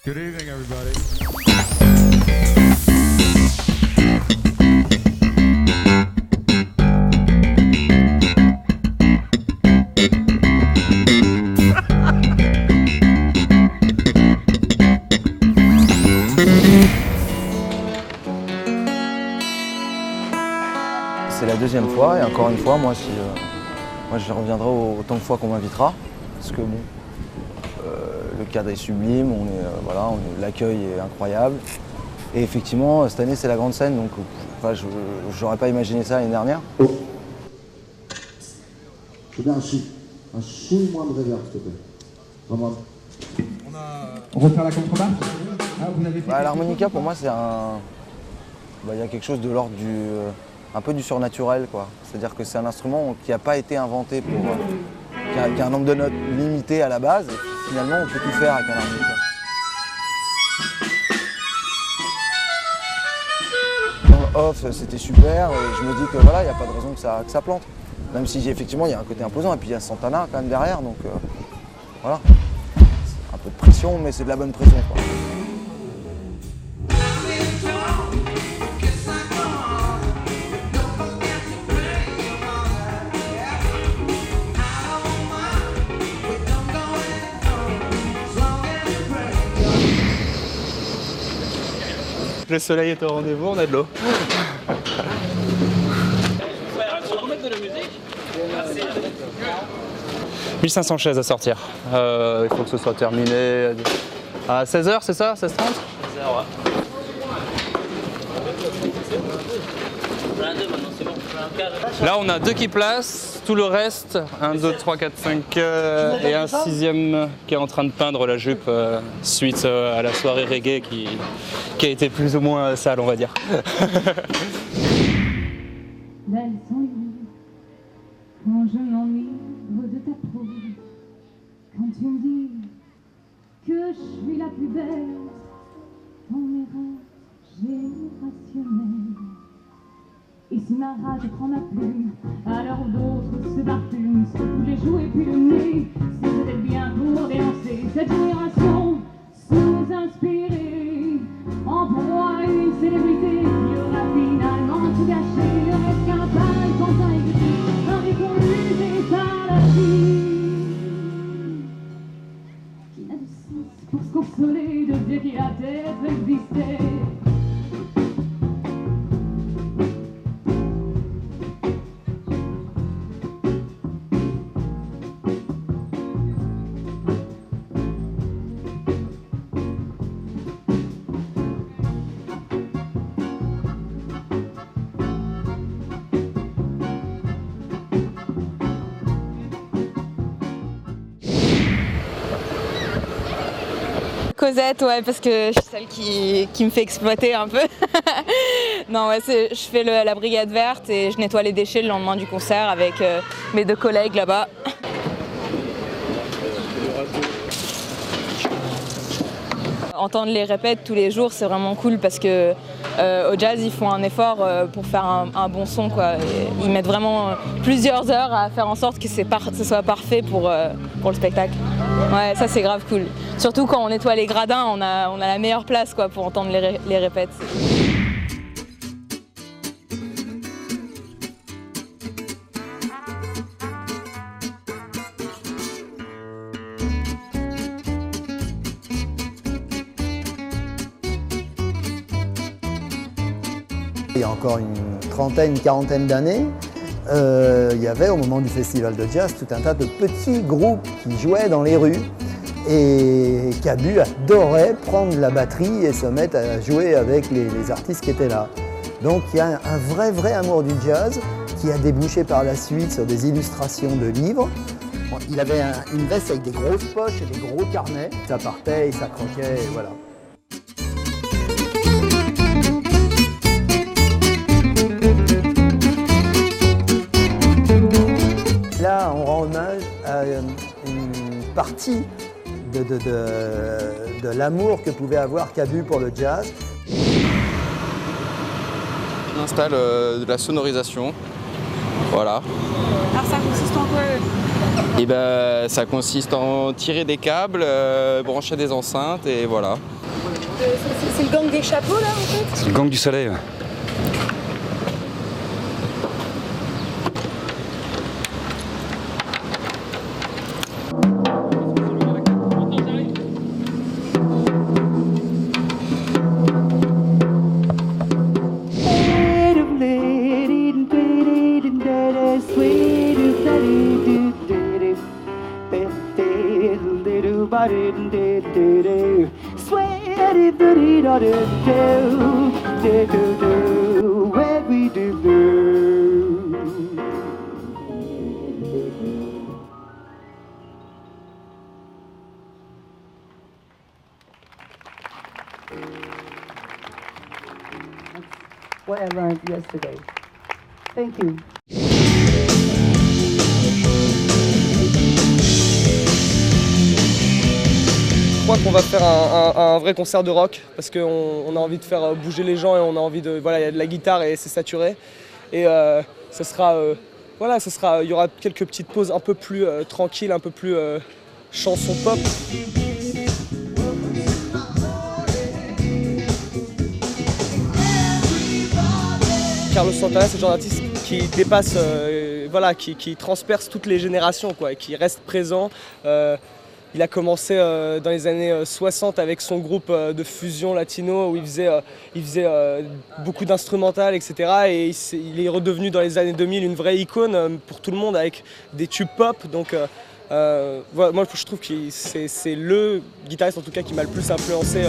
Good evening, everybody. C'est la deuxième fois et encore une fois, moi je reviendrai autant de fois qu'on m'invitera parce que bon, le cadre est sublime, l'accueil est incroyable et effectivement cette année c'est la grande scène donc je n'aurais pas imaginé ça l'année dernière. Je veux bien un chouille moins de réverb s'il te plaît. Vraiment. On refait la contrebasse. L'harmonica pour moi c'est il y a quelque chose de l'ordre un peu du surnaturel quoi. C'est-à-dire que c'est un instrument qui n'a pas été inventé qui a un nombre de notes limité à la base et finalement on peut tout faire avec un harmonica. Dans le off c'était super et je me dis que voilà, il n'y a pas de raison que ça plante. Même si effectivement il y a un côté imposant et puis il y a Santana quand même derrière donc voilà. Un peu de pression mais c'est de la bonne pression quoi. Le soleil est au rendez-vous, on a de l'eau. 1500 chaises à sortir. Il faut que ce soit terminé à 16h, c'est ça? 16h30? 16h, ouais. Là, on a 2 qui placent, tout le reste, 1, 2, 3, 4, 5 et un 6e qui est en train de peindre la jupe suite à la soirée reggae qui a été plus ou moins sale, on va dire. Belle sans limite, quand je m'enivre de ta prose, quand tu me dis que je suis la plus belle dans mes rêves générationnels. Et si ma rage prend ma plume, à l'heure où d'autres se parfument, se tous les jouets puis le nez, c'est peut-être bien pour dénoncer cette génération sous inspirée, en proie à une célébrité qui aura finalement tout gâché, ne reste qu'un pâle Quentin aigri, un décours usé par la fille, qui n'a de sens pour se consoler de Dieu qui a peut-être existé. Cosette, ouais, parce que je suis celle qui me fait exploiter un peu. Non, ouais, je fais la brigade verte et je nettoie les déchets le lendemain du concert avec mes 2 collègues là-bas. Entendre les répètes tous les jours, c'est vraiment cool parce que au jazz, ils font un effort pour faire un bon son, quoi. Et ils mettent vraiment plusieurs heures à faire en sorte que ce soit parfait pour le spectacle. Ouais, ça c'est grave cool. Surtout quand on nettoie les gradins, on a la meilleure place quoi, pour entendre les répètes. Il y a encore une quarantaine d'années, il y avait au moment du festival de jazz tout un tas de petits groupes qui jouaient dans les rues et Cabu adorait prendre la batterie et se mettre à jouer avec les artistes qui étaient là. Donc il y a un vrai amour du jazz qui a débouché par la suite sur des illustrations de livres. Il avait une veste avec des grosses poches et des gros carnets. Ça partait et ça croquait et voilà. Là, on rend hommage à une partie de l'amour que pouvait avoir Cabu pour le jazz. On installe de la sonorisation, voilà. Alors ça consiste en quoi Et ben, ça consiste en tirer des câbles, brancher des enceintes et voilà. C'est le gang des chapeaux là en fait? C'est le gang du soleil. Ouais. What I learned yesterday. Thank you. Je crois qu'on va faire un vrai concert de rock parce qu'on a envie de faire bouger les gens et on a envie de... Voilà, il y a de la guitare et c'est saturé. Et ce sera... voilà, il y aura quelques petites pauses un peu plus tranquilles, un peu plus chanson pop. Carlos Santana, c'est le genre d'artiste qui dépasse, voilà, qui transperce toutes les générations, quoi, et qui reste présent. Il a commencé dans les années 60 avec son groupe de fusion latino où il faisait beaucoup d'instrumental, etc. Et il est redevenu dans les années 2000 une vraie icône pour tout le monde avec des tubes pop. Donc voilà, moi je trouve que c'est le guitariste en tout cas qui m'a le plus influencé.